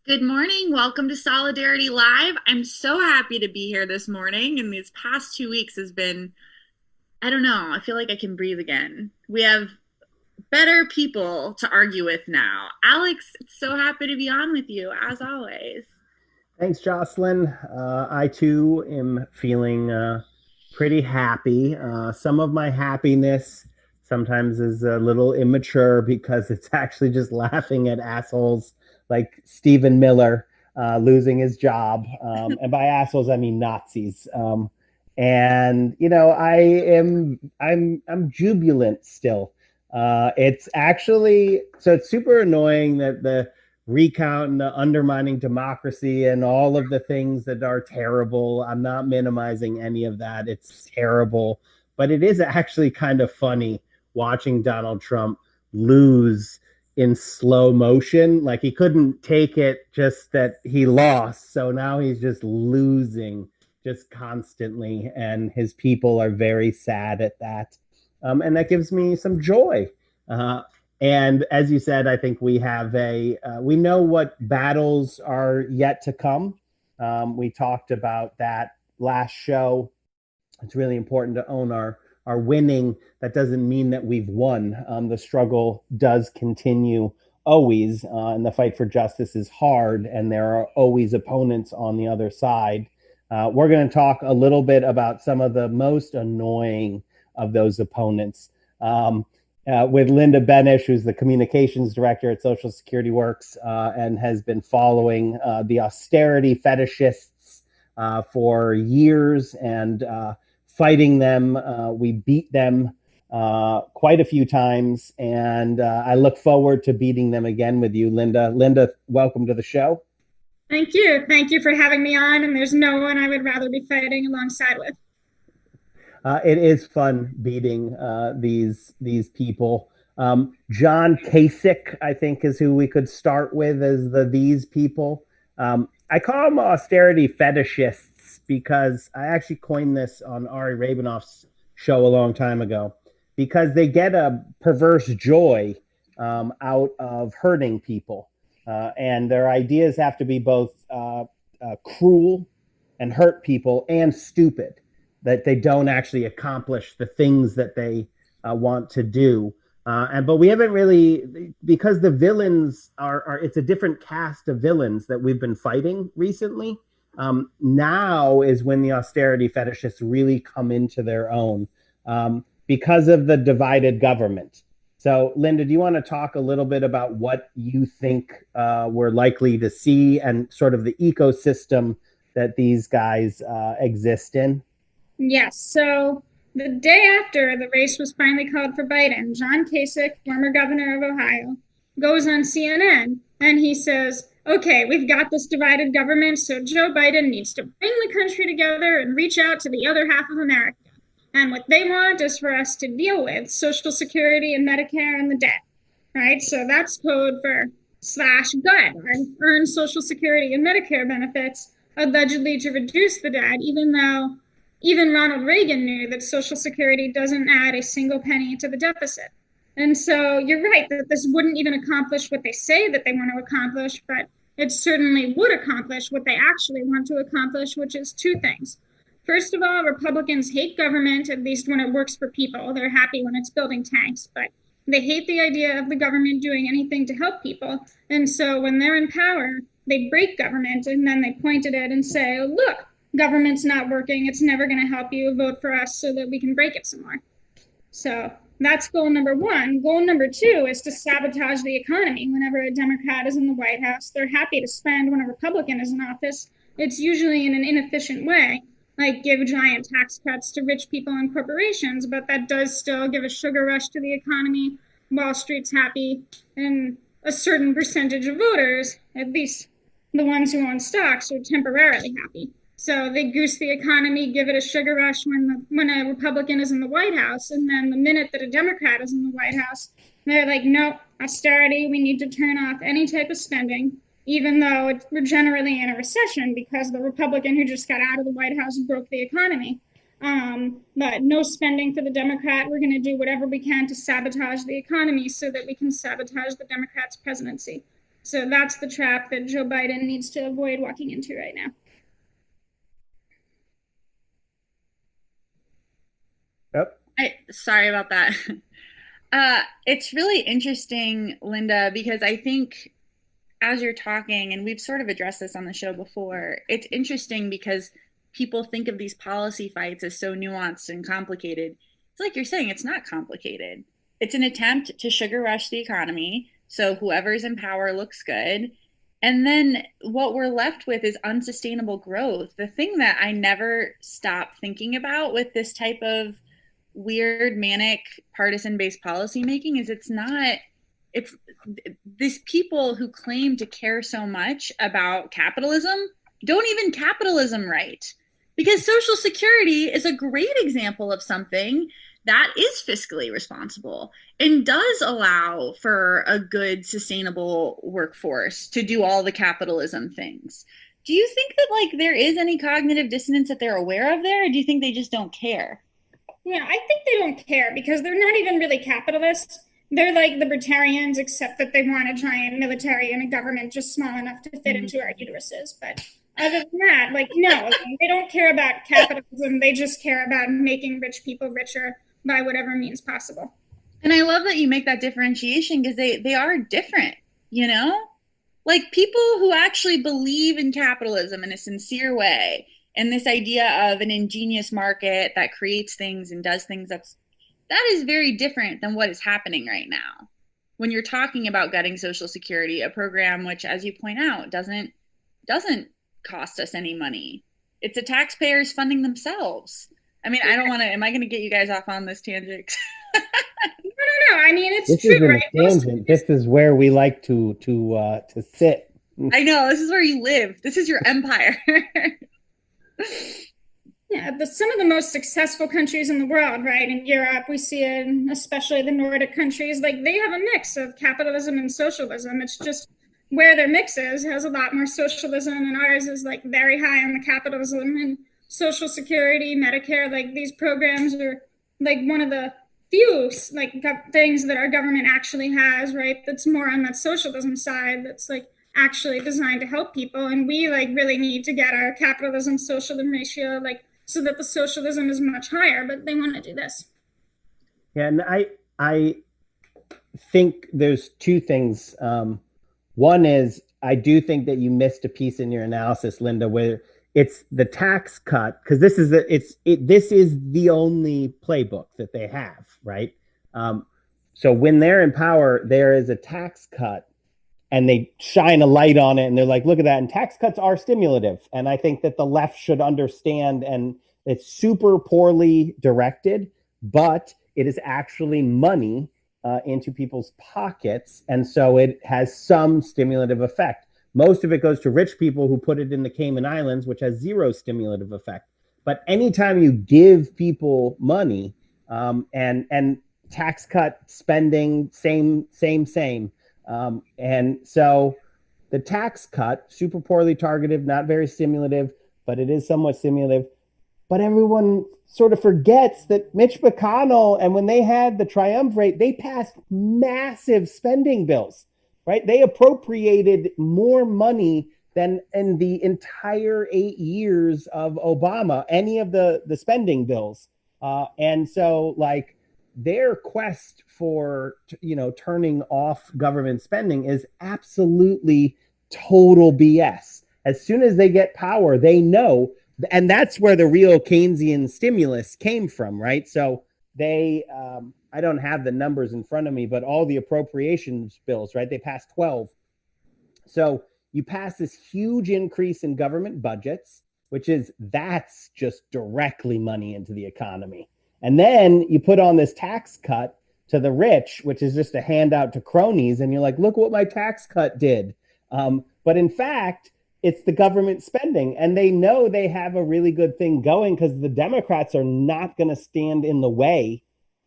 Good morning. Welcome to Solidarity Live. I'm so happy to be here this morning. And these past 2 weeks has been, I don't know, I feel like I can breathe again. We have better people to argue with now. Alex, it's so happy to be on with you, as always. Thanks, Jocelyn. I too am feeling pretty happy. Some of my happiness sometimes is a little immature because it's actually just laughing at assholes like Stephen Miller losing his job. And by assholes, I mean Nazis. And I'm jubilant still. It's actually so it's super annoying that the recount and the undermining democracy and all of the things that are terrible. I'm not minimizing any of that. It's terrible, but it is actually kind of funny watching Donald Trump lose in slow motion. Like he couldn't take it just that he lost. So now he's just losing just constantly. And his people are very sad at that. And that gives me some joy. Uh, and as you said, I think we know what battles are yet to come. We talked about that last show. It's really important to own our winning. That doesn't mean that we've won. The struggle does continue always, and the fight for justice is hard, and there are always opponents on the other side. We're going to talk a little bit about some of the most annoying of those opponents. With Linda Benesch, who's the communications director at Social Security Works and has been following the austerity fetishists for years and fighting them. We beat them quite a few times, and I look forward to beating them again with you, Linda. Linda, welcome to the show. Thank you. Thank you for having me on. And there's no one I would rather be fighting alongside with. It is fun beating these people. John Kasich, I think, is who we could start with as these people. I call them austerity fetishists because I actually coined this on Ari Rabinoff's show a long time ago because they get a perverse joy out of hurting people. And their ideas have to be both cruel and hurt people and stupid, that they don't actually accomplish the things that they want to do. But we haven't really, because the villains are it's a different cast of villains that we've been fighting recently. Now is when the austerity fetishists really come into their own because of the divided government. So, Linda, do you want to talk a little bit about what you think we're likely to see and sort of the ecosystem that these guys exist in? Yes. So the day after the race was finally called for Biden, John Kasich, former governor of Ohio, goes on CNN and he says, okay, we've got this divided government, so Joe Biden needs to bring the country together and reach out to the other half of America. And what they want is for us to deal with Social Security and Medicare and the debt, right? So that's code for slash gut, or earn Social Security and Medicare benefits, allegedly to reduce the debt, even though even Ronald Reagan knew that Social Security doesn't add a single penny to the deficit. And so you're right that this wouldn't even accomplish what they say that they want to accomplish, but it certainly would accomplish what they actually want to accomplish, which is two things. First of all, Republicans hate government, at least when it works for people. They're happy when it's building tanks, but they hate the idea of the government doing anything to help people. And so when they're in power, they break government and then they point at it and say, oh, look, government's not working. It's never going to help you. Vote for us so that we can break it some more. So that's goal number one. Goal number two is to sabotage the economy. Whenever a Democrat is in the White House, they're happy to spend when a Republican is in office. It's usually in an inefficient way, like give giant tax cuts to rich people and corporations, but that does still give a sugar rush to the economy. Wall Street's happy, and a certain percentage of voters, at least the ones who own stocks, are temporarily happy. So they goose the economy, give it a sugar rush when a Republican is in the White House, and then the minute that a Democrat is in the White House, they're like, nope, austerity, we need to turn off any type of spending, even though we're generally in a recession because the Republican who just got out of the White House broke the economy. But no spending for the Democrat. We're going to do whatever we can to sabotage the economy so that we can sabotage the Democrats' presidency. So that's the trap that Joe Biden needs to avoid walking into right now. Yep. Sorry about that. It's really interesting, Linda, because I think as you're talking, and we've sort of addressed this on the show before, it's interesting because people think of these policy fights as so nuanced and complicated. It's like you're saying, it's not complicated. It's an attempt to sugar rush the economy so whoever's in power looks good. And then what we're left with is unsustainable growth. The thing that I never stop thinking about with this type of weird, manic, partisan based policy making is it's these people who claim to care so much about capitalism don't even capitalism right. Because Social Security is a great example of something that is fiscally responsible and does allow for a good, sustainable workforce to do all the capitalism things. Do you think that like there is any cognitive dissonance that they're aware of there, or do you think they just don't care? Yeah, I think they don't care because they're not even really capitalists. They're like libertarians, except that they want a giant military and a government just small enough to fit into our uteruses. But other than that, like, no, they don't care about capitalism. They just care about making rich people richer by whatever means possible. And I love that you make that differentiation because they are different, you know? Like people who actually believe in capitalism in a sincere way and this idea of an ingenious market that creates things and does things that is very different than what is happening right now. When you're talking about gutting Social Security, a program which, as you point out, doesn't cost us any money. It's the taxpayers funding themselves. I mean, I don't want to. Am I going to get you guys off on this tangent? No. I mean, it's This true, isn't right? a tangent. This is where we like to sit. I know. This is where you live. This is your empire. Yeah, some of the most successful countries in the world, right? In Europe, we see it, especially the Nordic countries, like they have a mix of capitalism and socialism. It's just where their mix is has a lot more socialism, and ours is like very high on the capitalism and Social Security, Medicare. Like these programs are like one of the few like things that our government actually has, right? That's more on that socialism side. That's like actually designed to help people, and we like really need to get our capitalism socialism ratio like so that the socialism is much higher, but they want to do this. Yeah, and I think there's two things. One is I do think that you missed a piece in your analysis, Linda, where it's the tax cut, because this is this is the only playbook that they have, right? So when they're in power, there is a tax cut and they shine a light on it and they're like, look at that. And tax cuts are stimulative. And I think that the left should understand, and it's super poorly directed, but it is actually money into people's pockets. And so it has some stimulative effect. Most of it goes to rich people who put it in the Cayman Islands, which has zero stimulative effect. But anytime you give people money and tax cut spending, same. And so the tax cut, super poorly targeted, not very stimulative, but it is somewhat stimulative. But everyone sort of forgets that Mitch McConnell, and when they had the triumvirate, they passed massive spending bills, right? They appropriated more money than in the entire 8 years of Obama, any of the spending bills. And so, like, their quest for turning off government spending is absolutely total BS. As soon as they get power, they know, and that's where the real Keynesian stimulus came from, right? So they I don't have the numbers in front of me, but all the appropriations bills, right? They passed 12. So you pass this huge increase in government budgets, that's just directly money into the economy. And then you put on this tax cut to the rich, which is just a handout to cronies. And you're like, look what my tax cut did. But in fact, it's the government spending. And they know they have a really good thing going because the Democrats are not going to stand in the way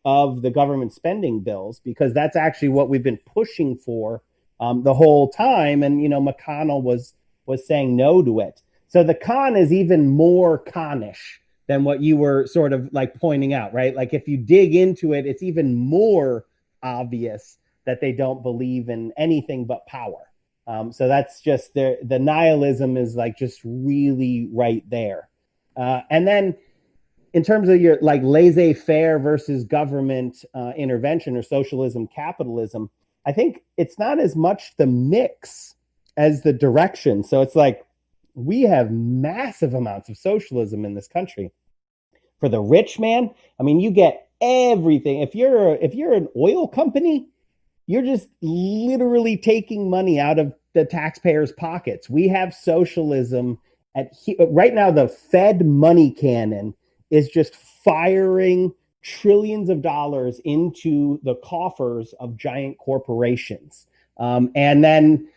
of the government spending bills, because that's actually what we've been pushing for the whole time. And, McConnell was saying no to it. So the con is even more connish than what you were sort of like pointing out, right? Like if you dig into it, it's even more obvious that they don't believe in anything but power. So that's just the nihilism is like just really right there. And then in terms of your like laissez-faire versus government intervention or socialism, capitalism, I think it's not as much the mix as the direction. So it's like we have massive amounts of socialism in this country. For the rich man, I mean, you get everything. If you're an oil company, you're just literally taking money out of the taxpayers' pockets. We have socialism right now. The Fed money cannon is just firing trillions of dollars into the coffers of giant corporations. And then,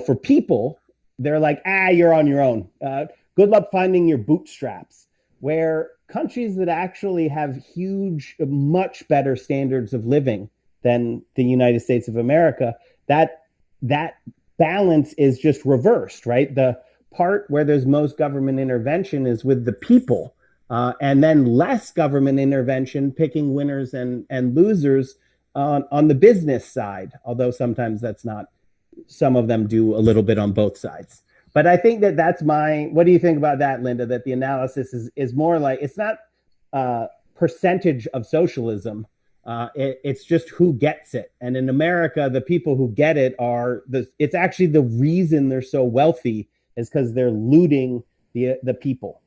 for people, they're like, you're on your own. Good luck finding your bootstraps. Where countries that actually have huge, much better standards of living than the United States of America, that balance is just reversed, right? The part where there's most government intervention is with the people, and then less government intervention, picking winners and losers on the business side. Although sometimes that's not. Some of them do a little bit on both sides. But I think that's my. What do you think about that, Linda? That the analysis is more like it's not percentage of socialism. It's just who gets it. And in America, the people who get it it's actually the reason they're so wealthy is because they're looting the people.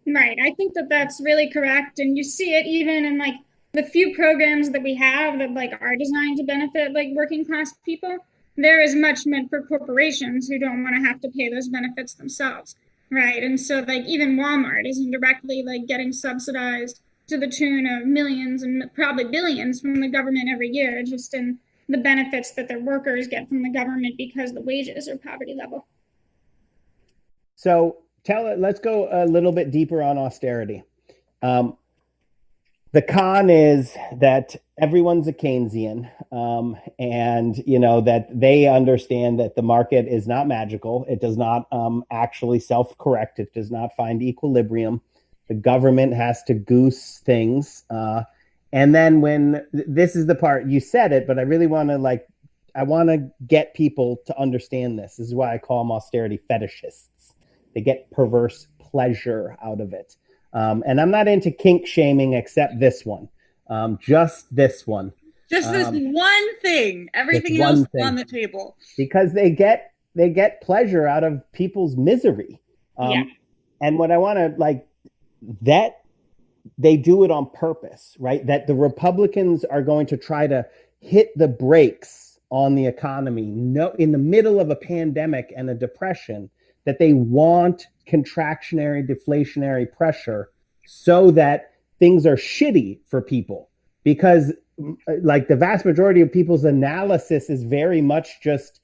Right. I think that that's really correct. And you see it even in like the few programs that we have that like are designed to benefit like working class people. There is much meant for corporations who don't want to have to pay those benefits themselves. Right. And so like even Walmart is indirectly like getting subsidized to the tune of millions and probably billions from the government every year, just in the benefits that their workers get from the government because the wages are poverty level. So let's go a little bit deeper on austerity. The con is that everyone's a Keynesian, and that they understand that the market is not magical. It does not actually self-correct. It does not find equilibrium. The government has to goose things. And then when this is the part you said it, but I really want to I want to get people to understand this. This is why I call them austerity fetishists. They get perverse pleasure out of it. And I'm not into kink shaming except this one. Just this one. Just this one thing. Everything else is on the table. Because they get pleasure out of people's misery. Yeah. And what I want to that they do it on purpose, right? That the Republicans are going to try to hit the brakes on the economy. No, in the middle of a pandemic and a depression, that they want contractionary, deflationary pressure so that things are shitty for people. Because the vast majority of people's analysis is very much just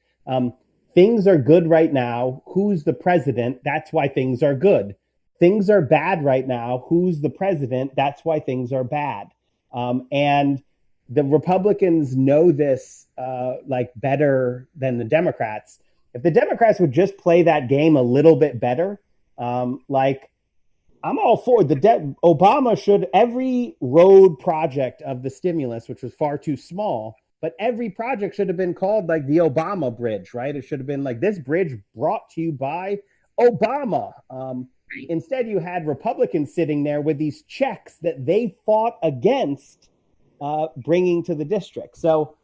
things are good right now. Who's the president? That's why things are good. Things are bad right now. Who's the president? That's why things are bad. And the Republicans know this better than the Democrats. If the Democrats would just play that game a little bit better, I'm all for Obama should every road project of the stimulus, which was far too small, but every project should have been called like the Obama Bridge, right? It should have been like this bridge brought to you by Obama. Instead, you had Republicans sitting there with these checks that they fought against bringing to the district. So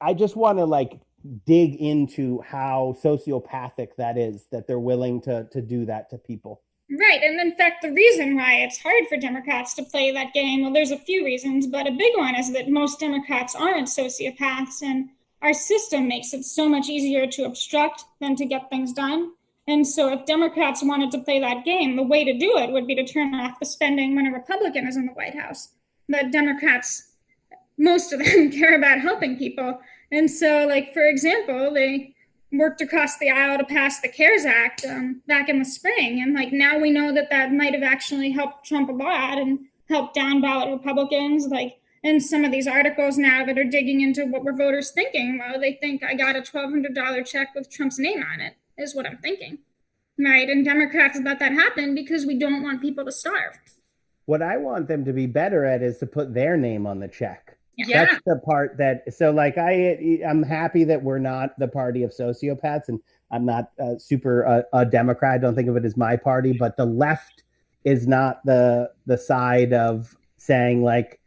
I just want to dig into how sociopathic that is, that they're willing to do that to people. Right. And in fact, the reason why it's hard for Democrats to play that game, well, there's a few reasons, but a big one is that most Democrats aren't sociopaths, and our system makes it so much easier to obstruct than to get things done. And so if Democrats wanted to play that game, the way to do it would be to turn off the spending when a Republican is in the White House. But Democrats, most of them care about helping people. And so, for example, they worked across the aisle to pass the CARES Act back in the spring. And now we know that might have actually helped Trump a lot and helped down ballot Republicans. And some of these articles now that are digging into what were voters thinking, well, they think I got a $1,200 check with Trump's name on it, is what I'm thinking. Right? And Democrats let that happen because we don't want people to starve. What I want them to be better at is to put their name on the check. Yeah. That's the part that, so like I'm happy that we're not the party of sociopaths, and I'm not super a Democrat. I don't think of it as my party, but the left is not the side of saying like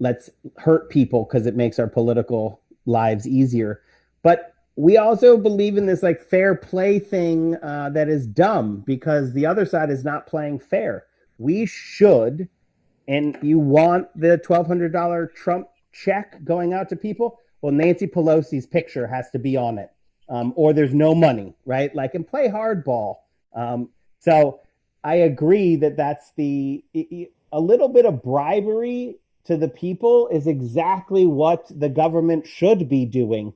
let's hurt people because it makes our political lives easier. But we also believe in this like fair play thing that is dumb because the other side is not playing fair. We should, and you want the $1,200 Trump check going out to people, well, Nancy Pelosi's picture has to be on it, or there's no money, right? Like, and play hardball. So I agree that that's a little bit of bribery to the people is exactly what the government should be doing.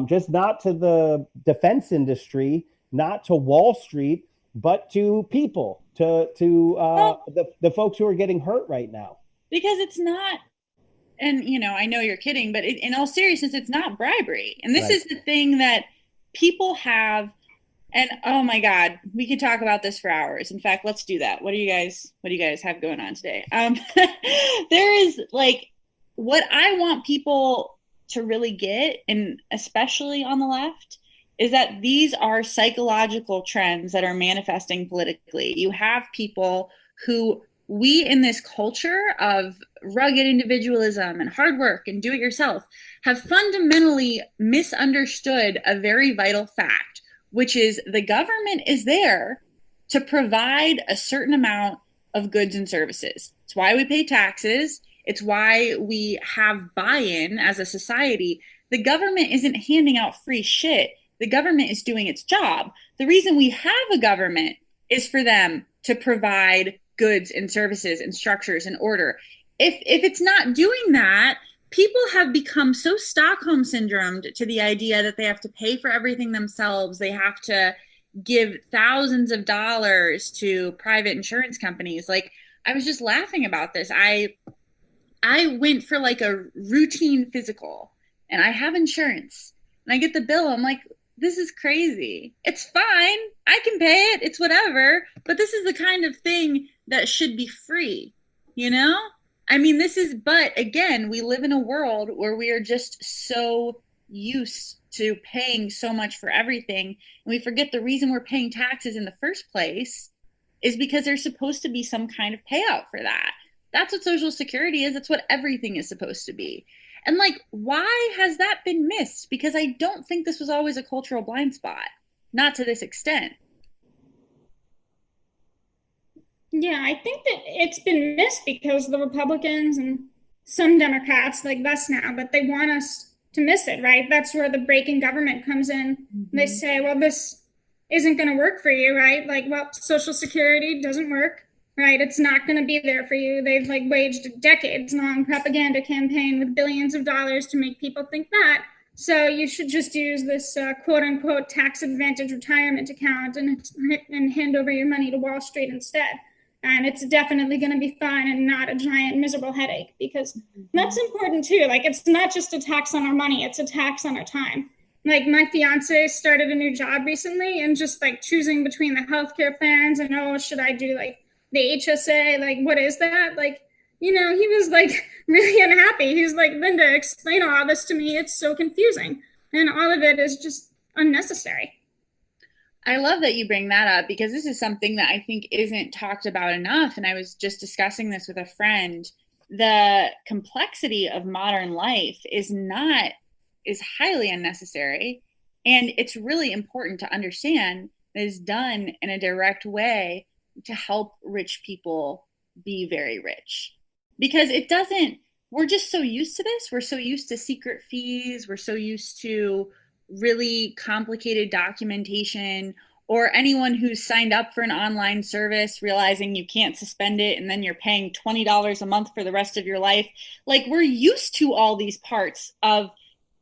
Just not to the defense industry, not to Wall Street, but to people, to the folks who are getting hurt right now. Because it's not, and I know you're kidding, but in all seriousness, it's not bribery. And this is the thing that people have. And oh my God, we could talk about this for hours. In fact, let's do that. What do you guys have going on today? There is like what I want people to really get, and especially on the left, is that these are psychological trends that are manifesting politically. You have people who we in this culture of rugged individualism and hard work and do it yourself have fundamentally misunderstood a very vital fact, which is the government is there to provide a certain amount of goods and services. It's why we pay taxes. It's why we have buy-in as a society. The government isn't handing out free shit. The government is doing its job. The reason we have a government is for them to provide goods and services and structures and order. If it's not doing that, people have become so Stockholm syndromed to the idea that they have to pay for everything themselves. They have to give thousands of dollars to private insurance companies. Like, I was just laughing about this. I went for like a routine physical and I have insurance and I get the bill. I'm like, this is crazy. It's fine. I can pay it. It's whatever. But this is the kind of thing that should be free, I mean, but again, we live in a world where we are just so used to paying so much for everything. And we forget the reason we're paying taxes in the first place is because there's supposed to be some kind of payout for that. That's what Social Security is. That's what everything is supposed to be. And like, why has that been missed? Because I don't think this was always a cultural blind spot. Not to this extent. Yeah, I think that it's been missed because the Republicans and some Democrats, like us now, but they want us to miss it, right? That's where the break in government comes in. Mm-hmm. They say, well, this isn't going to work for you, right? Like, well, Social Security doesn't work, right? It's not going to be there for you. They've like waged a decades-long propaganda campaign with billions of dollars to make people think that. So you should just use this quote-unquote tax advantage retirement account and hand over your money to Wall Street instead. And it's definitely going to be fun and not a giant miserable headache, because that's important too. Like, it's not just a tax on our money, it's a tax on our time. Like, my fiance started a new job recently, and just like choosing between the healthcare plans and, oh, should I do like the HSA? Like, what is that? Like, he was like really unhappy. He's like, Linda, explain all this to me. It's so confusing. And all of it is just unnecessary. I love that you bring that up, because this is something that I think isn't talked about enough. And I was just discussing this with a friend. The complexity of modern life is highly unnecessary. And it's really important to understand that it's done in a direct way to help rich people be very rich. Because we're just so used to this. We're so used to secret fees. We're so used to really complicated documentation, or anyone who's signed up for an online service realizing you can't suspend it and then you're paying $20 a month for the rest of your life. Like, we're used to all these parts of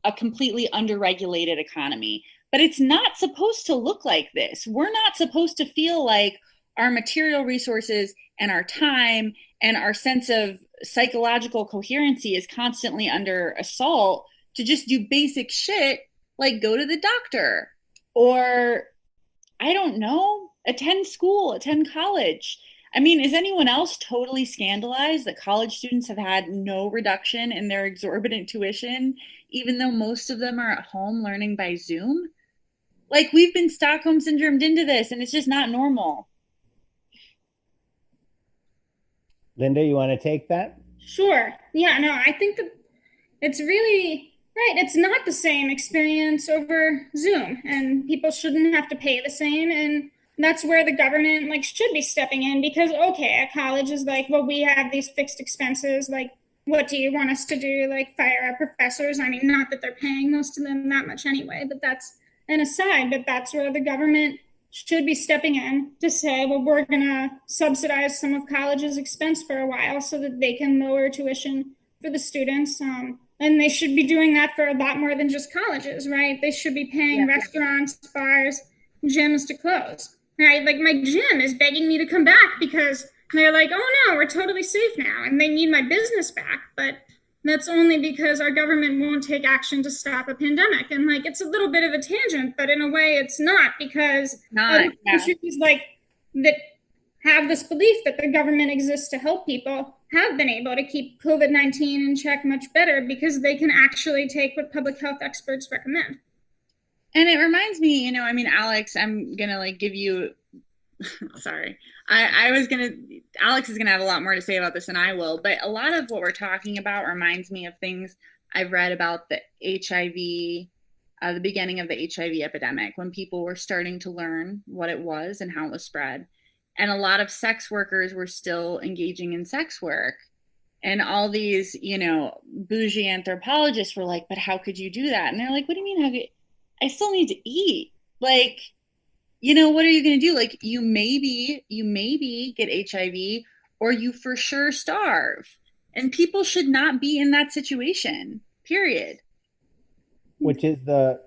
a completely underregulated economy, but it's not supposed to look like this. We're not supposed to feel like our material resources and our time and our sense of psychological coherency is constantly under assault to just do basic shit like go to the doctor, or I don't know, attend school, attend college. I mean, is anyone else totally scandalized that college students have had no reduction in their exorbitant tuition, even though most of them are at home learning by Zoom? Like, we've been Stockholm syndromed into this, and it's just not normal. Linda, you want to take that? Sure. Yeah, no, I think that it's really right. It's not the same experience over Zoom, and people shouldn't have to pay the same. And that's where the government like should be stepping in because okay, a college is like, well, we have these fixed expenses. Like, what do you want us to do? Like, fire our professors? I mean, not that they're paying most of them that much anyway, but that's an aside. But that's where the government should be stepping in to say, well, we're going to subsidize some of college's expense for a while so that they can lower tuition for the students. And they should be doing that for a lot more than just colleges, right? They should be paying restaurants, bars, gyms to close, right? Like my gym is begging me to come back because they're like, oh no, we're totally safe now and they need my business back. But that's only because our government won't take action to stop a pandemic. And like, it's a little bit of a tangent, but in a way it's not because other countries like that have this belief that the government exists to help people have been able to keep COVID-19 in check much better because they can actually take what public health experts recommend. And it reminds me, I mean, Alex, I'm gonna like give you sorry. I was gonna Alex is gonna have a lot more to say about this than I will, but a lot of what we're talking about reminds me of things I've read about the HIV, the beginning of the HIV epidemic, when people were starting to learn what it was and how it was spread. And a lot of sex workers were still engaging in sex work. And all these, bougie anthropologists were like, but how could you do that? And they're like, what do you mean? I still need to eat. Like, what are you going to do? Like, you maybe get HIV or you for sure starve. And people should not be in that situation, period. Which is the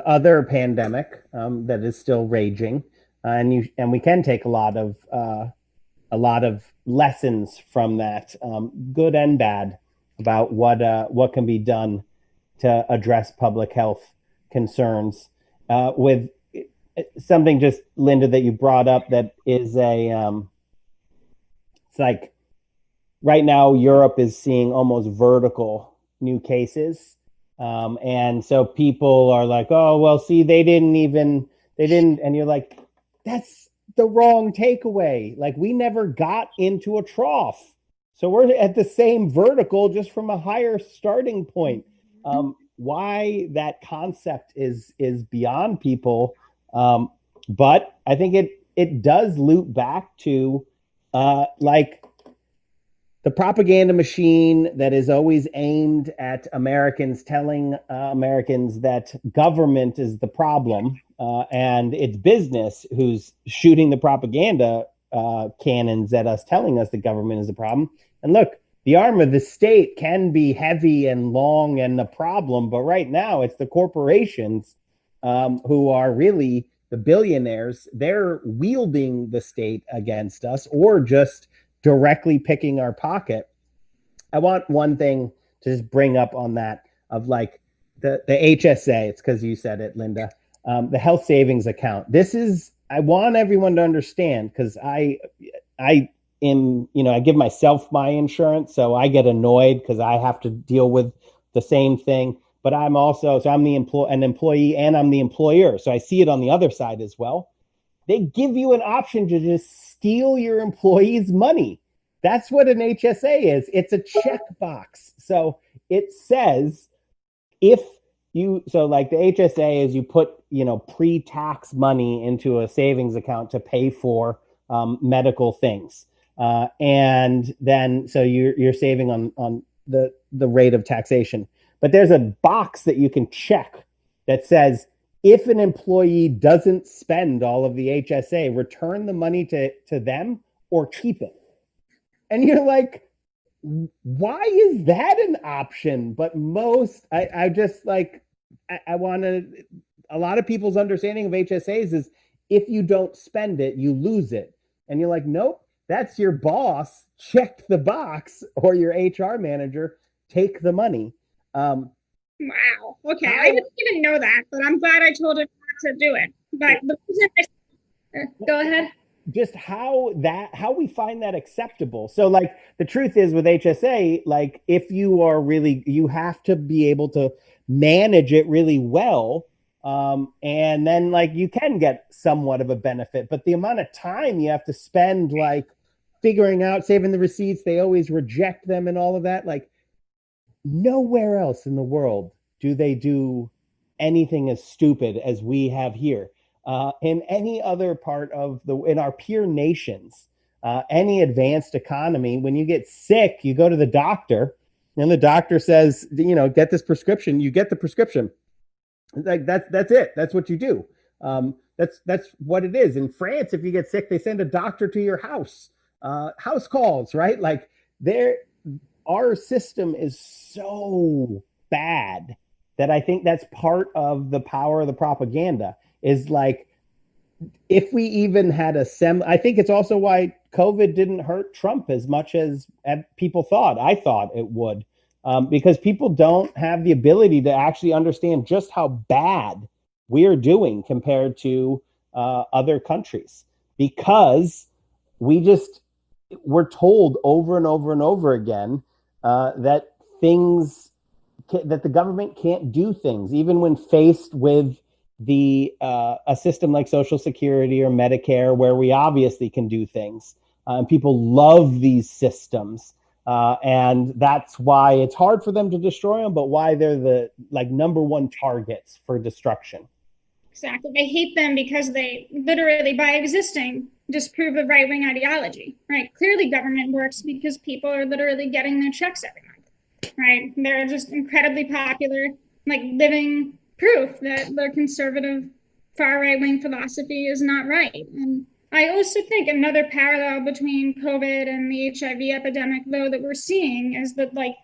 other pandemic that is still raging, and we can take a lot of lessons from that, good and bad, about what can be done to address public health concerns. With something just Linda that you brought up that is it's like right now Europe is seeing almost vertical new cases. And so people are like, oh, well, see, they didn't. And you're like, that's the wrong takeaway. Like, we never got into a trough. So we're at the same vertical, just from a higher starting point. Why that concept is beyond people. But I think it does loop back to like the propaganda machine that is always aimed at Americans, telling Americans that government is the problem, and it's business who's shooting the propaganda cannons at us, telling us the government is the problem. And look, the arm of the state can be heavy and long and the problem, but right now it's the corporations who are really the billionaires. They're wielding the state against us, or just directly picking our pocket. I want one thing to just bring up on that, of like the HSA. It's because you said it, Linda. The health savings account. I want everyone to understand, because I am, I give myself my insurance, so I get annoyed because I have to deal with the same thing. But I'm an employee and I'm the employer, so I see it on the other side as well. They give you an option to just steal your employees' money. That's what an HSA is. It's a checkbox. So it says, like the HSA is, you put, pre-tax money into a savings account to pay for medical things. And then, so you're saving on the rate of taxation. But there's a box that you can check that says, if an employee doesn't spend all of the HSA, return the money to them or keep it. And you're like, why is that an option? But I just like, I want to, a lot of people's understanding of HSAs is, if you don't spend it, you lose it. And you're like, nope, that's your boss. Check the box, or your HR manager, take the money. Wow. Okay. I didn't even know that, but I'm glad I told him not to do it. But go ahead. just how we find that acceptable. So like the truth is with HSA, like if you are really, you have to be able to manage it really well. And then like you can get somewhat of a benefit, but the amount of time you have to spend like figuring out, saving the receipts, they always reject them and all of that. Like nowhere else in the world do they do anything as stupid as we have here. In any other part of in our peer nations, any advanced economy, when you get sick, you go to the doctor, and the doctor says, get this prescription. You get the prescription. Like that's it. That's what you do. That's what it is. In France, if you get sick, they send a doctor to your house. House calls, right? Like there, our system is so bad that I think that's part of the power of the propaganda. Is like if we even had I think it's also why COVID didn't hurt Trump as much as people thought. I thought it would, because people don't have the ability to actually understand just how bad we're doing compared to other countries, because we're told over and over and over again that that the government can't do things, even when faced with a system like Social Security or Medicare, where we obviously can do things. And people love these systems, and that's why it's hard for them to destroy them, but why they're the like number one targets for destruction. Exactly. They hate them because they literally, by existing, disprove of right-wing ideology, right? Clearly government works because people are literally getting their checks every month, right? They're just incredibly popular, like living proof that the conservative far right-wing philosophy is not right. And I also think another parallel between COVID and the HIV epidemic, though, that we're seeing is that, like,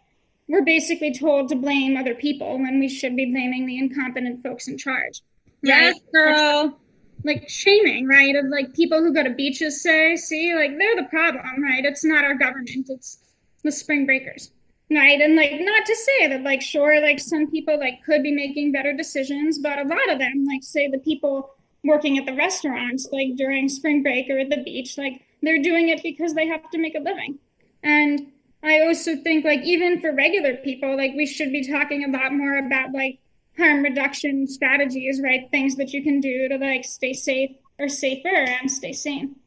we're basically told to blame other people when we should be blaming the incompetent folks in charge. Yes, right? girl. Like shaming, right? Of like people who go to beaches say, see, like they're the problem, right? It's not our government, it's the spring breakers. Right. And like not to say that like sure, like some people like could be making better decisions, but a lot of them, like say the people working at the restaurants, like during spring break or at the beach, like they're doing it because they have to make a living. And I also think like even for regular people, like we should be talking a lot more about like harm reduction strategies, right? Things that you can do to like stay safe or safer and stay sane.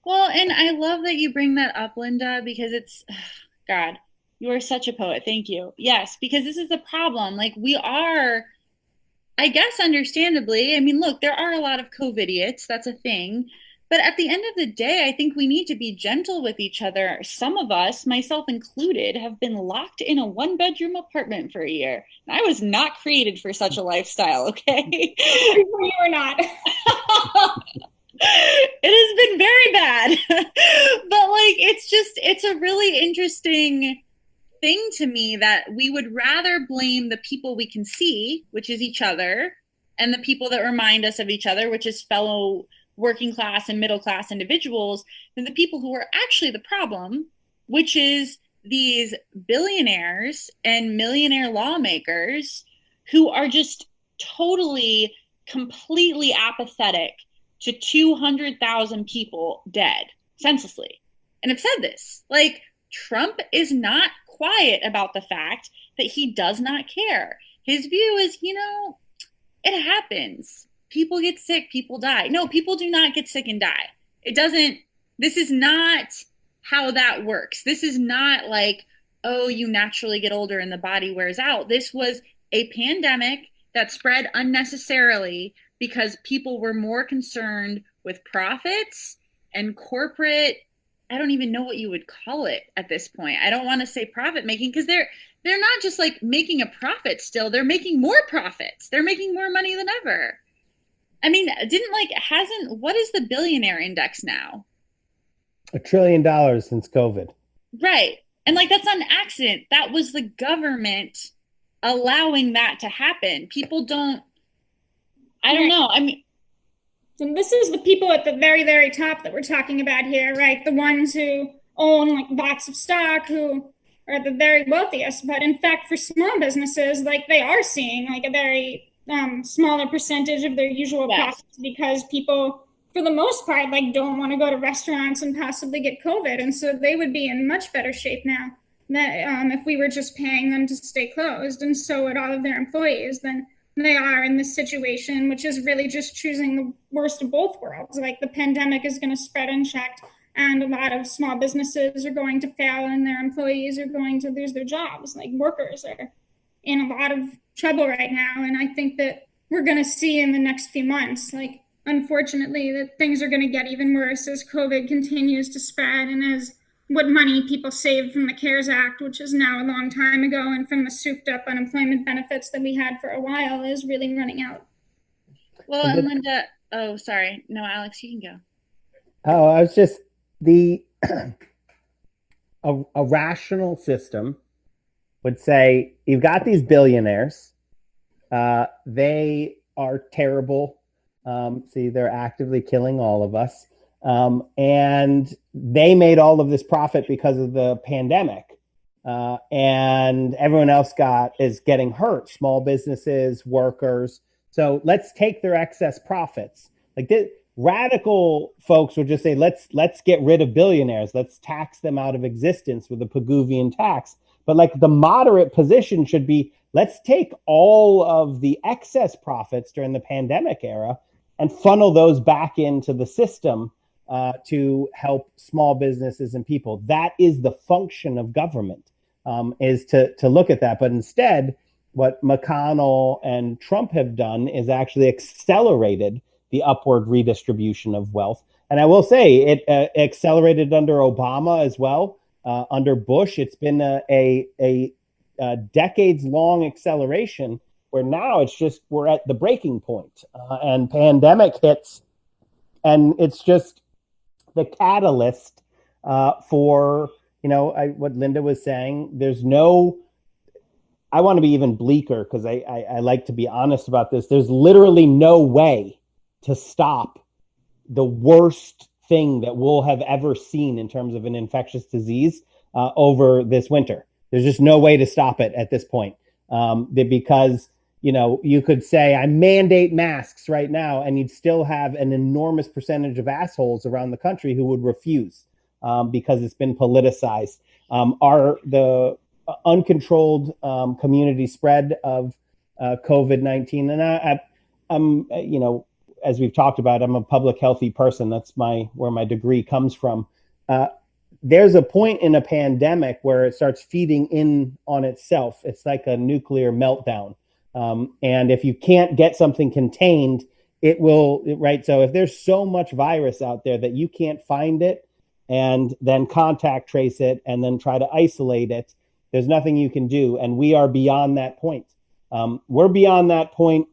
Well, and I love that you bring that up, Linda, because it's, God, you are such a poet. Thank you. Yes, because this is the problem. Like, we are, I guess, understandably, I mean, look, there are a lot of COVID idiots. That's a thing. But at the end of the day, I think we need to be gentle with each other. Some of us, myself included, have been locked in a one-bedroom apartment for a year. And I was not created for such a lifestyle, okay? You are not. It has been very bad. But like it's a really interesting thing to me that we would rather blame the people we can see, which is each other, and the people that remind us of each other, which is fellow working class and middle class individuals, than the people who are actually the problem, which is these billionaires and millionaire lawmakers who are just totally completely apathetic to 200,000 people dead senselessly. And I've said this, like, Trump is not quiet about the fact that he does not care. His view is, it happens. People get sick, people die. No, people do not get sick and die. This is not how that works. This is not like, oh, you naturally get older and the body wears out. This was a pandemic that spread unnecessarily because people were more concerned with profits and corporate, I don't even know what you would call it at this point. I don't want to say profit making, because they're not just like making a profit still, they're making more profits. They're making more money than ever. I mean, what is the billionaire index now? $1 trillion since COVID. Right. And like, that's not an accident. That was the government allowing that to happen. People don't, I don't know. I mean, and this is the people at the very, very top that we're talking about here, right? The ones who own like lots of stock, who are the very wealthiest. But in fact, for small businesses, like they are seeing like a very smaller percentage of their usual profits because people for the most part, like don't want to go to restaurants and possibly get COVID. And so they would be in much better shape now that if we were just paying them to stay closed. And so would all of their employees, then they are in this situation, which is really just choosing the worst of both worlds. Like the pandemic is going to spread unchecked, and a lot of small businesses are going to fail, and their employees are going to lose their jobs. Like workers are in a lot of trouble right now. And I think that we're going to see in the next few months, like, unfortunately, that things are going to get even worse as COVID continues to spread and as what money people saved from the CARES Act, which is now a long time ago, and from the souped up unemployment benefits that we had for a while, is really running out. Well, and Linda, oh, sorry. No, Alex, you can go. Oh, I was just the a rational system would say you've got these billionaires. They are terrible. See, they're actively killing all of us. And they made all of this profit because of the pandemic. And everyone else is getting hurt, small businesses, workers. So let's take their excess profits. Like this, radical folks would just say, let's get rid of billionaires. Let's tax them out of existence with a Pigouvian tax. But like the moderate position should be, let's take all of the excess profits during the pandemic era and funnel those back into the system to help small businesses and people. That is the function of government, is to look at that. But instead, what McConnell and Trump have done is actually accelerated the upward redistribution of wealth. And I will say it accelerated under Obama as well. Under Bush, it's been a decades-long acceleration where now it's just we're at the breaking point, and pandemic hits, and it's just the catalyst for what Linda was saying. There's no. I want to be even bleaker because I like to be honest about this. There's literally no way to stop the worst thing that we'll have ever seen in terms of an infectious disease over this winter. There's just no way to stop it at this point, because you could say I mandate masks right now, and you'd still have an enormous percentage of assholes around the country who would refuse because it's been politicized. The uncontrolled community spread of COVID-19, and I'm as we've talked about, I'm a public healthy person. That's where my degree comes from. There's a point in a pandemic where it starts feeding in on itself. It's like a nuclear meltdown. And if you can't get something contained, it will, right? So if there's so much virus out there that you can't find it and then contact trace it and then try to isolate it, there's nothing you can do. And we are beyond that point. We're beyond that point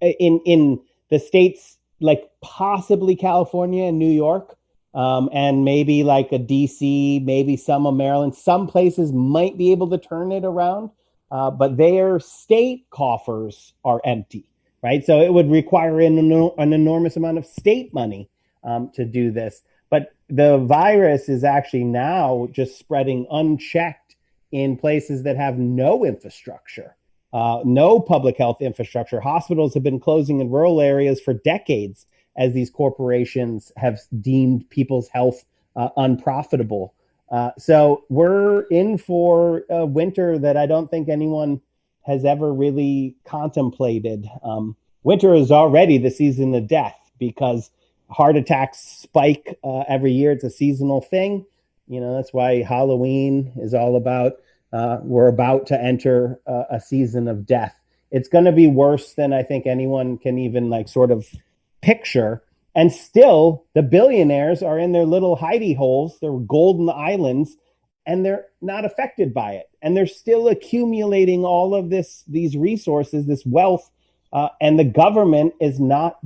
in the states like possibly California and New York, and maybe like a DC, maybe some of Maryland. Some places might be able to turn it around, but their state coffers are empty, right? So it would require an enormous amount of state money to do this. But the virus is actually now just spreading unchecked in places that have no infrastructure. No public health infrastructure. Hospitals have been closing in rural areas for decades as these corporations have deemed people's health unprofitable. So we're in for a winter that I don't think anyone has ever really contemplated. Winter is already the season of death because heart attacks spike every year. It's a seasonal thing. That's why Halloween is all about we're about to enter a season of death. It's going to be worse than I think anyone can even sort of picture. And still, the billionaires are in their little hidey holes, their golden islands, and they're not affected by it. And they're still accumulating all of these resources, this wealth, and the government is not.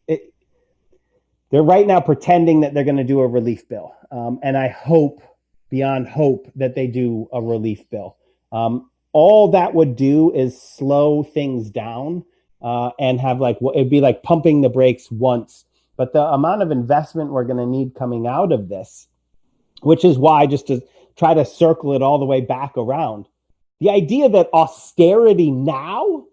They're right now pretending that they're going to do a relief bill, and I hope beyond hope that they do a relief bill. All that would do is slow things down and have it'd be like pumping the brakes once. But the amount of investment we're going to need coming out of this, which is why, just to try to circle it all the way back around, the idea that austerity now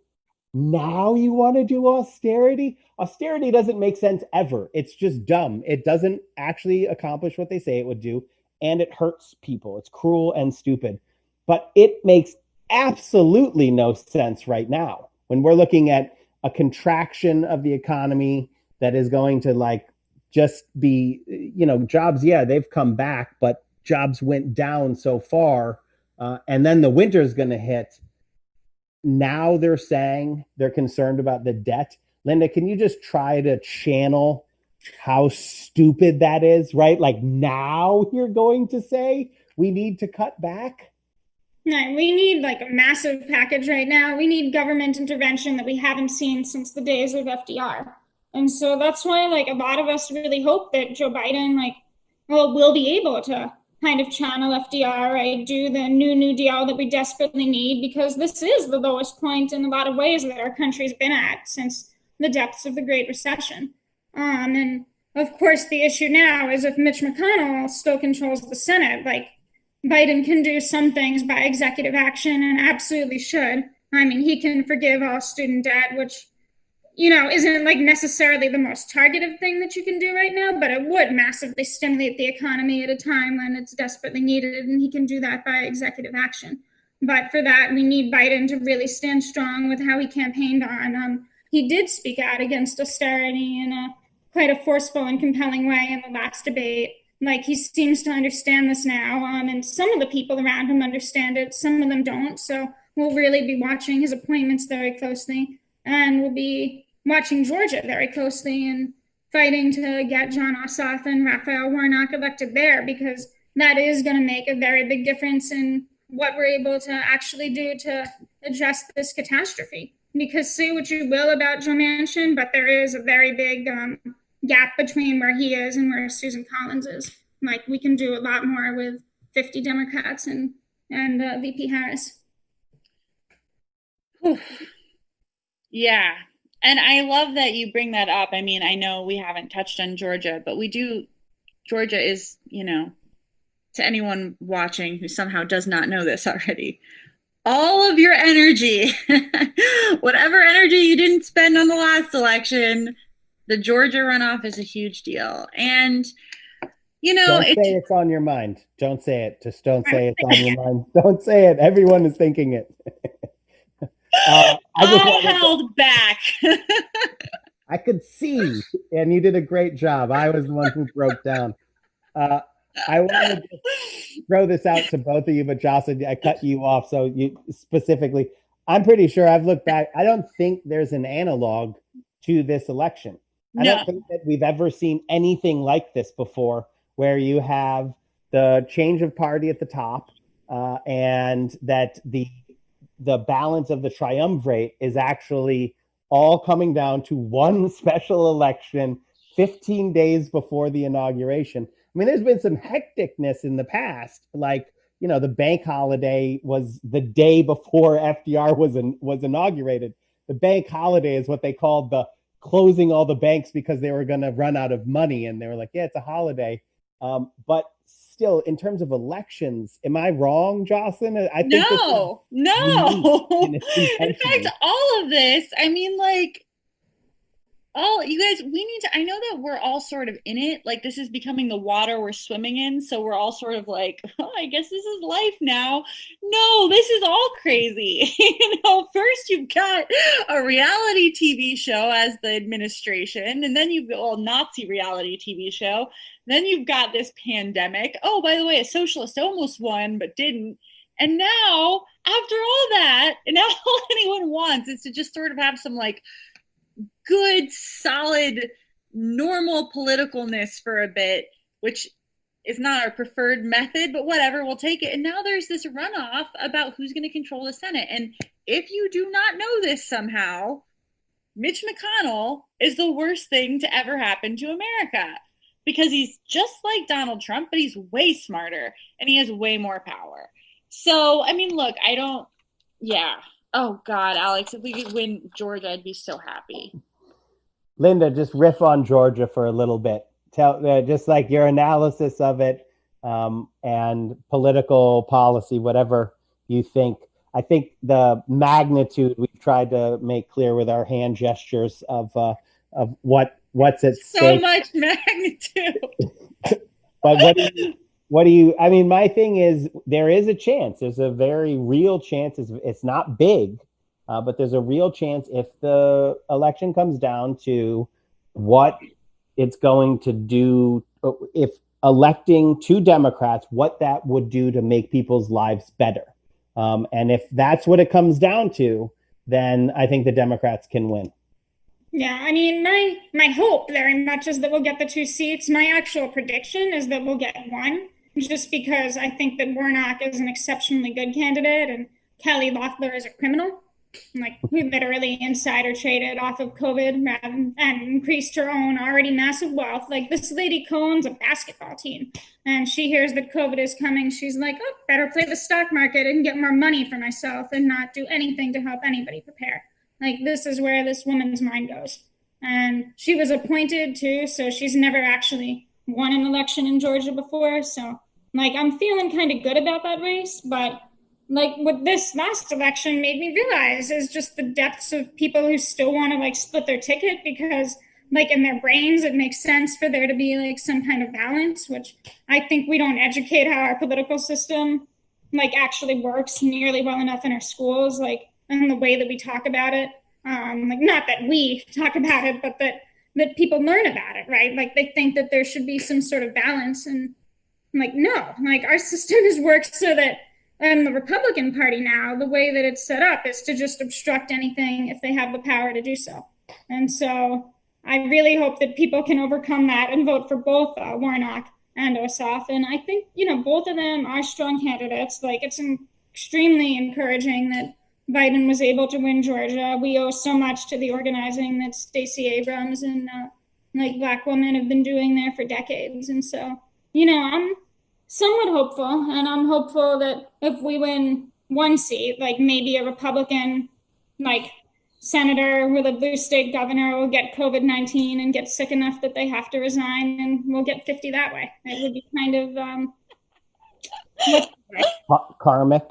Now you want to do austerity? Austerity doesn't make sense ever. It's just dumb. It doesn't actually accomplish what they say it would do, and it hurts people. It's cruel and stupid. But it makes absolutely no sense right now when we're looking at a contraction of the economy that is going to like just be, jobs, yeah, they've come back, but jobs went down so far. And then the winter is going to hit. Now they're saying they're concerned about the debt. Linda, can you just try to channel how stupid that is, right? Like now you're going to say we need to cut back? No, we need like a massive package right now. We need government intervention that we haven't seen since the days of FDR. And so that's why like a lot of us really hope that Joe Biden will be able to kind of channel FDR, right? Do the New Deal that we desperately need, because this is the lowest point in a lot of ways that our country's been at since the depths of the Great Recession. And of course, the issue now is if Mitch McConnell still controls the Senate, like Biden can do some things by executive action and absolutely should. I mean, he can forgive all student debt, which, isn't like necessarily the most targeted thing that you can do right now, but it would massively stimulate the economy at a time when it's desperately needed, and he can do that by executive action. But for that, we need Biden to really stand strong with how he campaigned on. He did speak out against austerity in quite a forceful and compelling way in the last debate. Like he seems to understand this now, and some of the people around him understand it, some of them don't. So we'll really be watching his appointments very closely, and we'll be watching Georgia very closely and fighting to get Jon Ossoff and Raphael Warnock elected there, because that is going to make a very big difference in what we're able to actually do to address this catastrophe. Because say what you will about Joe Manchin, but there is a very big gap between where he is and where Susan Collins is. Like we can do a lot more with 50 Democrats and VP Harris. Yeah. And I love that you bring that up. I mean, I know we haven't touched on Georgia, but we do. Georgia is, to anyone watching who somehow does not know this already, all of your energy, whatever energy you didn't spend on the last election, the Georgia runoff is a huge deal. And, don't say it's on your mind. Don't say it. Just don't say it's on your mind. Don't say it. Everyone is thinking it. I held back. I could see, and you did a great job. I was the one who broke down. I wanted to throw this out to both of you, but Jocelyn, I cut you off. So you specifically, I'm pretty sure I've looked back. I don't think there's an analog to this election. I don't think that we've ever seen anything like this before, where you have the change of party at the top, and that the balance of the triumvirate is actually all coming down to one special election 15 days before the inauguration. I mean, there's been some hecticness in the past, like, the bank holiday was the day before FDR was inaugurated. The bank holiday is what they called the closing all the banks because they were going to run out of money, and they were like, yeah, it's a holiday. But still, in terms of elections, am I wrong, Jocelyn? I think no. In fact, all of this, I mean, like, you guys, we need to, I know that we're all sort of in it. Like, this is becoming the water we're swimming in. So we're all sort of like, oh, I guess this is life now. No, this is all crazy. First you've got a reality TV show as the administration, and then you've got a Nazi reality TV show. Then you've got this pandemic. Oh, by the way, a socialist almost won, but didn't. And now, after all that, and now all anyone wants is to just sort of have some like good, solid, normal politicalness for a bit, which is not our preferred method, but whatever, we'll take it. And now there's this runoff about who's going to control the Senate. And if you do not know this somehow, Mitch McConnell is the worst thing to ever happen to America, because he's just like Donald Trump, but he's way smarter and he has way more power. So, I mean, look, oh God, Alex, if we could win Georgia, I'd be so happy. Linda, just riff on Georgia for a little bit. Tell just like your analysis of it, and political policy, whatever you think. I think the magnitude we've tried to make clear with our hand gestures of what's at So stake. much magnitude. But what do you? I mean, my thing is, there is a chance. There's a very real chance. It's not big, but there's a real chance if the election comes down to what it's going to do, if electing two Democrats, what that would do to make people's lives better. And if that's what it comes down to, then I think the Democrats can win. Yeah, I mean, my hope very much is that we'll get the 2 seats. My actual prediction is that we'll get one, just because I think that Warnock is an exceptionally good candidate and Kelly Loeffler is a criminal. Like, who literally insider traded off of COVID and increased her own already massive wealth. Like, this lady co-owns a basketball team, and she hears that COVID is coming. She's like, oh, better play the stock market and get more money for myself and not do anything to help anybody prepare. Like, this is where this woman's mind goes. And she was appointed too, so she's never actually won an election in Georgia before. So, like, I'm feeling kind of good about that race, but like what this last election made me realize is just the depths of people who still want to like split their ticket because like in their brains it makes sense for there to be like some kind of balance, which I think we don't educate how our political system like actually works nearly well enough in our schools, like in the way that we talk about it. Like, not that we talk about it, but that people learn about it, right? Like, they think that there should be some sort of balance, and like, no, like our system has worked so that the Republican Party now, the way that it's set up is to just obstruct anything if they have the power to do so. And so I really hope that people can overcome that and vote for both Warnock and Ossoff. And I think, both of them are strong candidates. Like, it's extremely encouraging that Biden was able to win Georgia. We owe so much to the organizing that Stacey Abrams and like Black women have been doing there for decades. And so, I'm somewhat hopeful, and I'm hopeful that if we win one seat, like maybe a Republican, like senator with a blue state governor will get COVID-19 and get sick enough that they have to resign, and we'll get 50 that way. It would be kind of Karmic.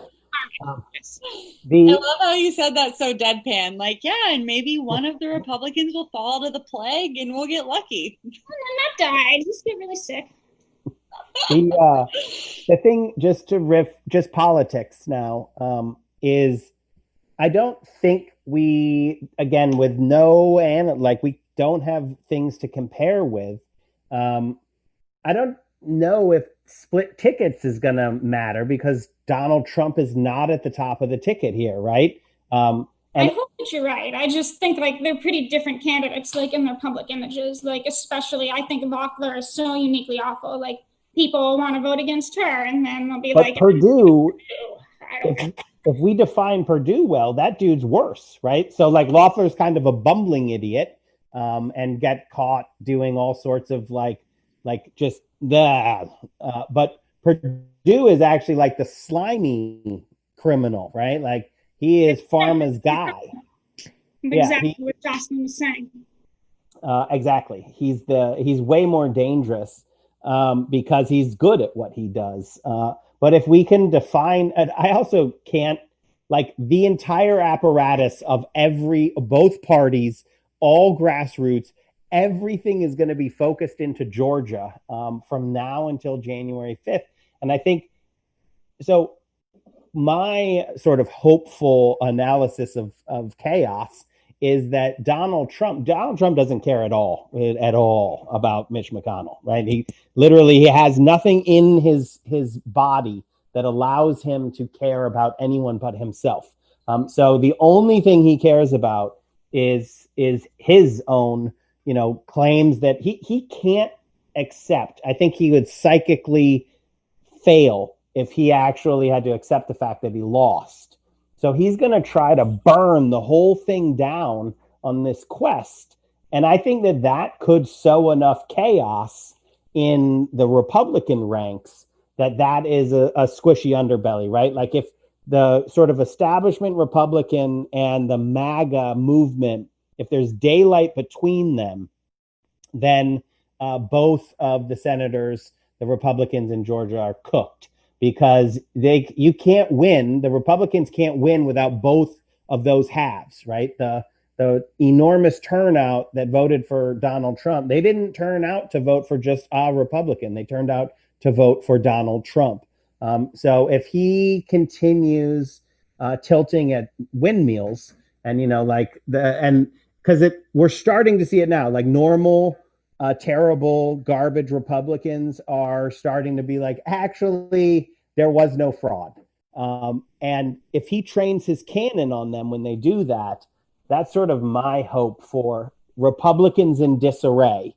I love how you said that so deadpan. Like, yeah, and maybe one of the Republicans will fall to the plague and we'll get lucky. And not die, just get really sick. The thing, just to riff, just politics now, is I don't think we, again, with no, and like we don't have things to compare with. I don't know if split tickets is going to matter because Donald Trump is not at the top of the ticket here, right? I hope that you're right. I just think like they're pretty different candidates, like in their public images. Like, especially, I think Loeffler is so uniquely awful. Like, people want to vote against her, and then they'll be like, Purdue. If we define Purdue well, that dude's worse, right? So like Loeffler's kind of a bumbling idiot, and get caught doing all sorts of like just the. But Purdue is actually like the slimy criminal, right? Like, he is Pharma's guy. Exactly what Jocelyn was saying. Exactly. He's way more dangerous because he's good at what he does. But if we can define, and I also can't, like, the entire apparatus of both parties, all grassroots, everything is going to be focused into Georgia from now until January 5th. And I think, so my sort of hopeful analysis of chaos is that Donald Trump doesn't care at all about Mitch McConnell, right? He has nothing in his body that allows him to care about anyone but himself. So the only thing he cares about is his own, claims that he can't accept. I think he would psychically fail if he actually had to accept the fact that he lost. So he's going to try to burn the whole thing down on this quest. And I think that could sow enough chaos in the Republican ranks that is a squishy underbelly, right? Like, if the sort of establishment Republican and the MAGA movement, if there's daylight between them, then both of the senators, the Republicans in Georgia, are cooked. because you can't win. The Republicans can't win without both of those halves, right? The enormous turnout that voted for Donald Trump, they didn't turn out to vote for just a Republican. They turned out to vote for Donald Trump. So if he continues tilting at windmills, and because we're starting to see it now, like normal, terrible, garbage Republicans are starting to be like, actually, there was no fraud. And if he trains his cannon on them when they do that, that's sort of my hope for Republicans in disarray,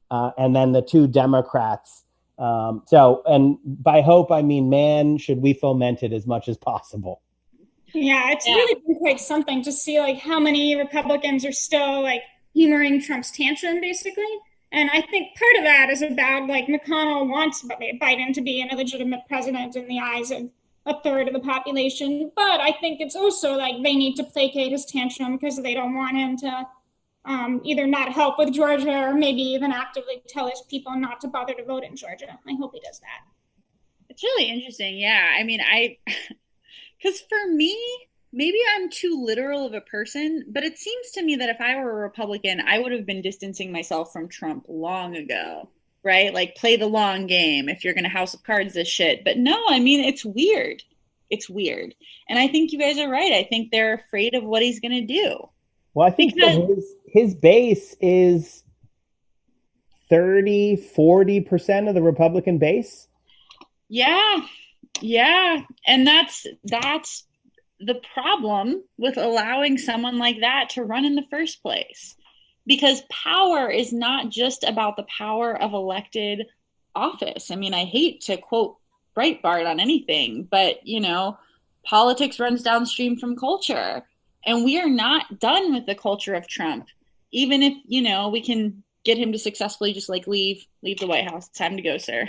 and then the two Democrats. And by hope, I mean, man, should we foment it as much as possible. Yeah, it's really been quite something to see like how many Republicans are still like humoring Trump's tantrum, basically. And I think part of that is about like McConnell wants Biden to be an illegitimate president in the eyes of a third of the population. But I think it's also like they need to placate his tantrum because they don't want him to either not help with Georgia or maybe even actively tell his people not to bother to vote in Georgia. I hope he does that. It's really interesting. Yeah. I mean, because for me, maybe I'm too literal of a person, but it seems to me that if I were a Republican, I would have been distancing myself from Trump long ago, right? Like play the long game if you're going to House of Cards this shit. But no, I mean, it's weird. It's weird. And I think you guys are right. I think they're afraid of what he's going to do. Well, I think his base is 30-40% of the Republican base. Yeah. And that's the problem with allowing someone like that to run in the first place. Because power is not just about the power of elected office. I mean, I hate to quote Breitbart on anything, but, politics runs downstream from culture. And we are not done with the culture of Trump. Even if, we can get him to successfully just like leave the White House. It's time to go, sir.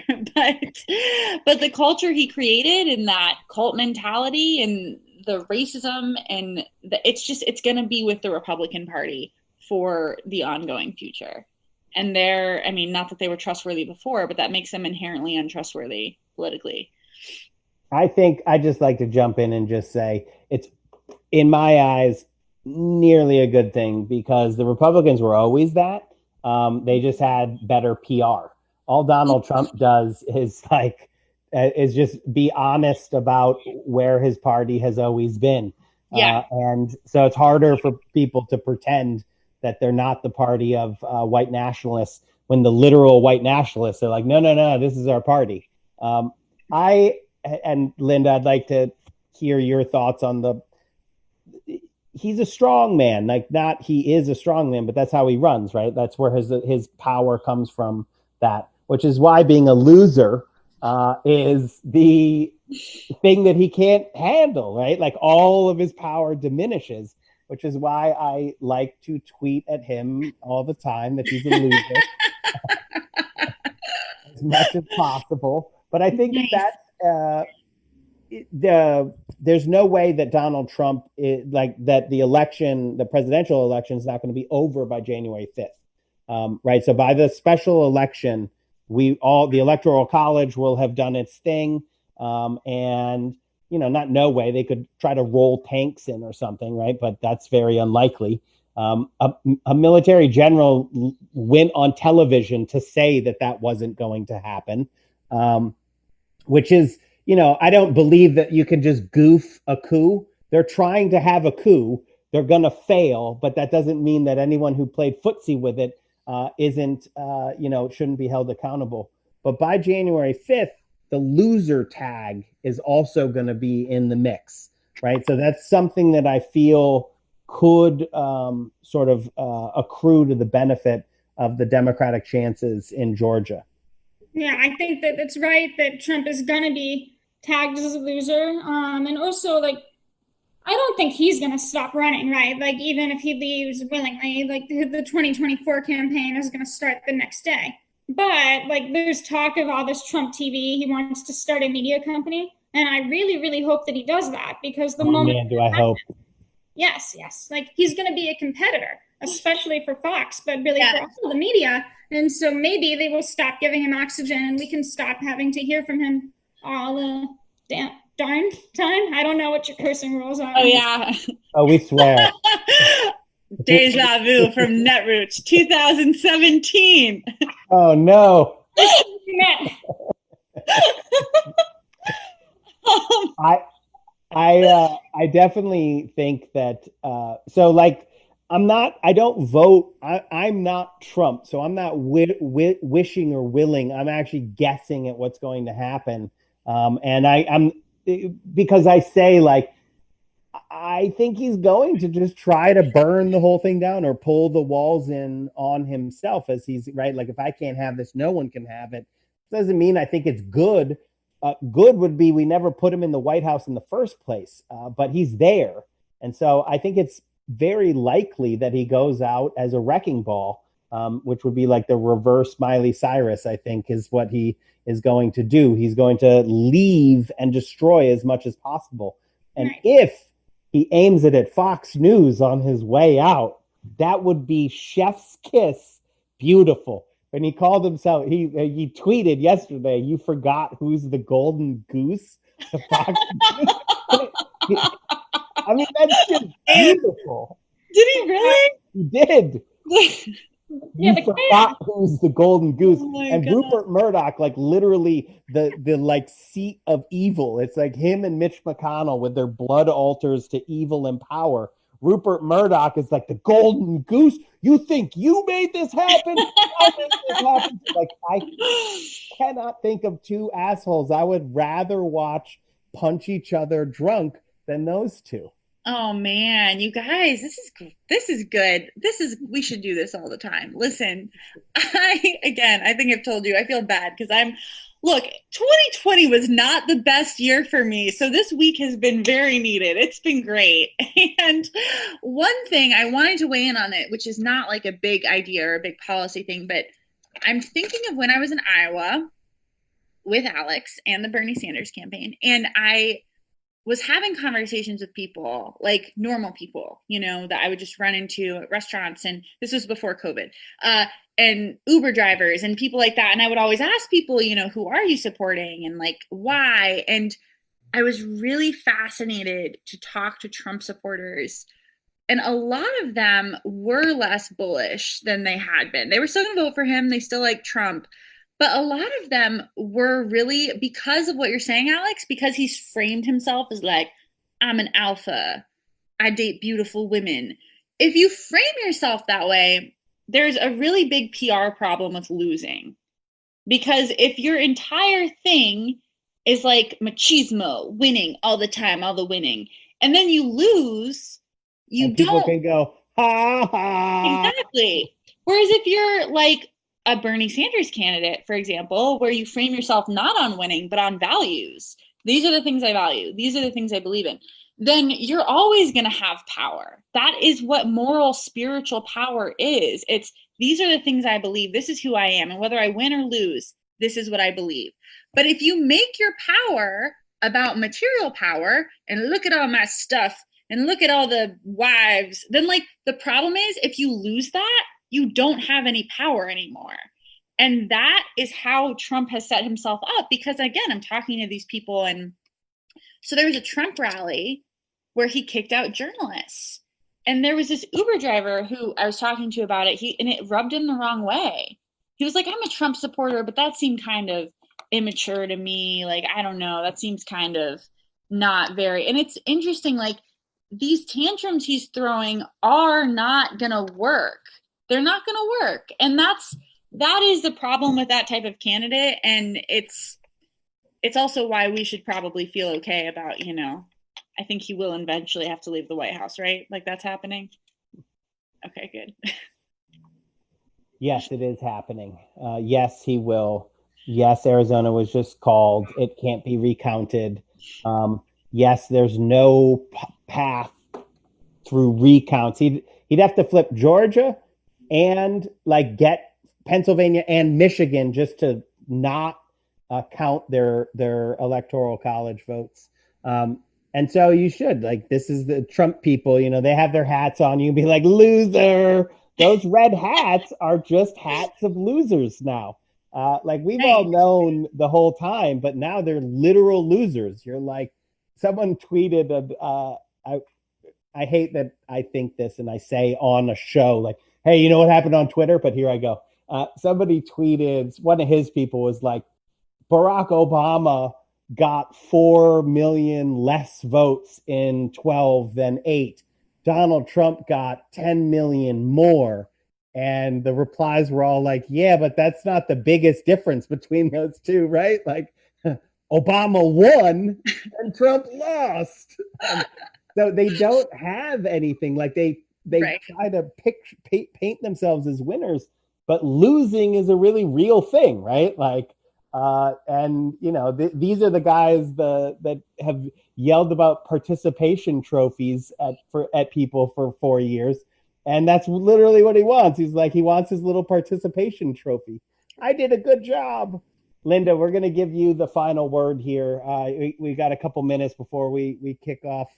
but the culture he created and that cult mentality and the racism and it's going to be with the Republican Party for the ongoing future. And not that they were trustworthy before, but that makes them inherently untrustworthy politically. I think I just like to jump in and just say it's, in my eyes, nearly a good thing because the Republicans were always that. They just had better PR. All Donald Trump does is just be honest about where his party has always been. Yeah. And so it's harder for people to pretend that they're not the party of white nationalists when the literal white nationalists are like, no, this is our party. And Linda, I'd like to hear your thoughts on he's a strong man, he is a strong man, but that's how he runs, right? That's where his power comes from, that, which is why being a loser is the thing that he can't handle, right? Like all of his power diminishes, which is why I like to tweet at him all the time that he's a loser as much as possible. But I think there's no way that Donald Trump that the presidential election is not going to be over by January 5th. Right. So by the special election, the Electoral College will have done its thing. And, not no way they could try to roll tanks in or something. Right. But that's very unlikely. A military general went on television to say that wasn't going to happen, which is, I don't believe that you can just goof a coup. They're trying to have a coup. They're going to fail, but that doesn't mean that anyone who played footsie with it shouldn't be held accountable. But by January 5th, the loser tag is also going to be in the mix, right? So that's something that I feel could accrue to the benefit of the Democratic chances in Georgia. Yeah, I think that it's right that Trump is going to be tagged as a loser. And also, I don't think he's going to stop running, right? Like, even if he leaves willingly, the 2024 campaign is going to start the next day. But, there's talk of all this Trump TV. He wants to start a media company. And I really, really hope that he does that because the moment... man, do I hope. Yes. He's going to be a competitor, especially for Fox, but really for all the media. And so maybe they will stop giving him oxygen and we can stop having to hear from him all darn time. I don't know what your cursing rules are. Oh yeah. Oh, we swear. Deja vu from Netroots 2017. Oh no. I I definitely think that so like I don't vote. I'm not Trump, so I'm not wishing or willing. I'm actually guessing at what's going to happen. And I'm because I say like I think he's going to just try to burn the whole thing down or pull the walls in on himself as he's right. Like if I can't have this, no one can have it. Doesn't mean I think it's good. Good would be we never put him in the White House in the first place, but he's there. And so I think it's very likely that he goes out as a wrecking ball, which would be like the reverse Miley Cyrus, I think, is what he is going to do. He's going to leave and destroy as much as possible. And Right. if he aims it at Fox News on his way out, that would be chef's kiss beautiful. When he called himself, he tweeted yesterday, "You forgot who's the golden goose." Fox I mean, that's just beautiful. Did he really? He did. Yeah, You forgot who's the golden goose. Oh my And God. Rupert Murdoch, like literally the like seat of evil. It's like him and Mitch McConnell with their blood altars to evil and power. Rupert Murdoch is like the golden goose. You think you made this happen? I made this happen. Like I cannot think of two assholes I would rather watch punch each other drunk than those two. Oh man, you guys, this is good. We should do this all the time. Listen, I think I've told you, I feel bad because look, 2020 was not the best year for me. So this week has been very needed. It's been great. And one thing I wanted to weigh in on it, which is not like a big idea or a big policy thing, but I'm thinking of when I was in Iowa with Alex and the Bernie Sanders campaign, and I was having conversations with people, like normal people, that I would just run into at restaurants. And this was before COVID, and Uber drivers and people like that. And I would always ask people, who are you supporting and like why? And I was really fascinated to talk to Trump supporters. And a lot of them were less bullish than they had been. They were still going to vote for him. They still like Trump. But a lot of them were really, because of what you're saying, Alex, because he's framed himself as like, I'm an alpha, I date beautiful women. If you frame yourself that way, there's a really big PR problem with losing. Because if your entire thing is like machismo, winning all the time, all the winning, and then you lose, and people can go, ha ha. Exactly. Whereas if you're like a Bernie Sanders candidate, for example, where you frame yourself not on winning, but on values. These are the things I value. These are the things I believe in. Then you're always going to have power. That is what moral, spiritual power is. It's these are the things I believe. This is who I am. And whether I win or lose, this is what I believe. But if you make your power about material power and look at all my stuff and look at all the wives, then like the problem is if you lose that, you don't have any power anymore. And that is how Trump has set himself up. Because again, I'm talking to these people, and so there was a Trump rally where he kicked out journalists. And there was this Uber driver who I was talking to about it, and it rubbed him the wrong way. He was like, I'm a Trump supporter, but that seemed kind of immature to me. Like, I don't know, that seems kind of not very, and it's interesting, like these tantrums he's throwing are not gonna work. They're not going to work. And that is the problem with that type of candidate. And it's also why we should probably feel okay about, I think he will eventually have to leave the White House, right? Like that's happening. Okay, good. Yes, it is happening. Yes, he will. Yes, Arizona was just called. It can't be recounted. Yes, there's no path through recounts. He'd have to flip Georgia and like get Pennsylvania and Michigan just to not count their electoral college votes. And so you should, like, this is the Trump people, they have their hats on you and be like, loser. Those red hats are just hats of losers now. Like we've all known the whole time, but now they're literal losers. You're like, someone tweeted, I hate that I think this and I say on a show, like, hey, you know what happened on Twitter? But here I go. Somebody tweeted, one of his people was like, Barack Obama got 4 million less votes in 12 than 8. Donald Trump got 10 million more. And the replies were all like, yeah, but that's not the biggest difference between those two, right? Like, Obama won and Trump lost. So they don't have anything. Like they Right. try to paint themselves as winners, but losing is a really real thing, right? Like, and you know, these are the guys that have yelled about participation trophies at people for 4 years, and that's literally what he wants. He's like, he wants his little participation trophy. I did a good job. Linda, we're going to give you the final word here. We got a couple minutes before we kick off.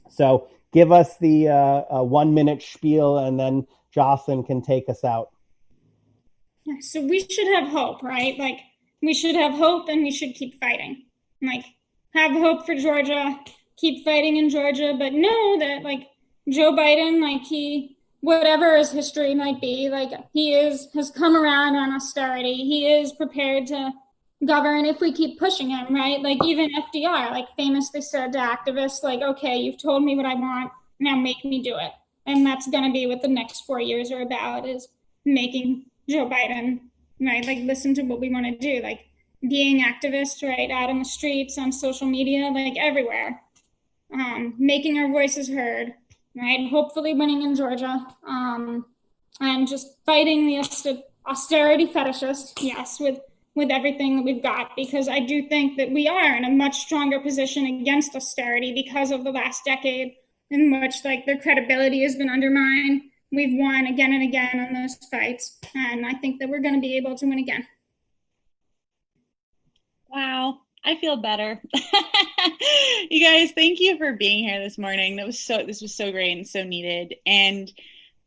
So give us the 1 minute spiel, and then Jocelyn can take us out. So we should have hope, right? Like, we should have hope and we should keep fighting. Like, have hope for Georgia, keep fighting in Georgia, but know that, like, Joe Biden, like, whatever his history might be, like, has come around on austerity. He is prepared to govern if we keep pushing him, right? Like, even FDR, like, famously said to activists, like, okay, you've told me what I want, now make me do it. And that's going to be what the next 4 years are about, is making Joe Biden, right? Like, listen to what we want to do, like being activists, right? Out in the streets, on social media, like everywhere, making our voices heard, right? Hopefully winning in Georgia, and just fighting the austerity fetishists, yes, with everything that we've got, because I do think that we are in a much stronger position against austerity because of the last decade in which, like, their credibility has been undermined. We've won again and again on those fights, and I think that we're going to be able to win again. Wow, I feel better. You guys, thank you for being here this morning. This was so great and so needed. And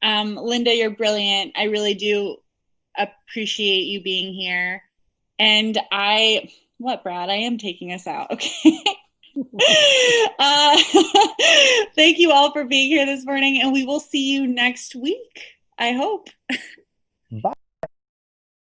Linda, you're brilliant. I really do appreciate you being here. And Brad? I am taking us out. Okay. Thank you all for being here this morning, and we will see you next week, I hope. Bye.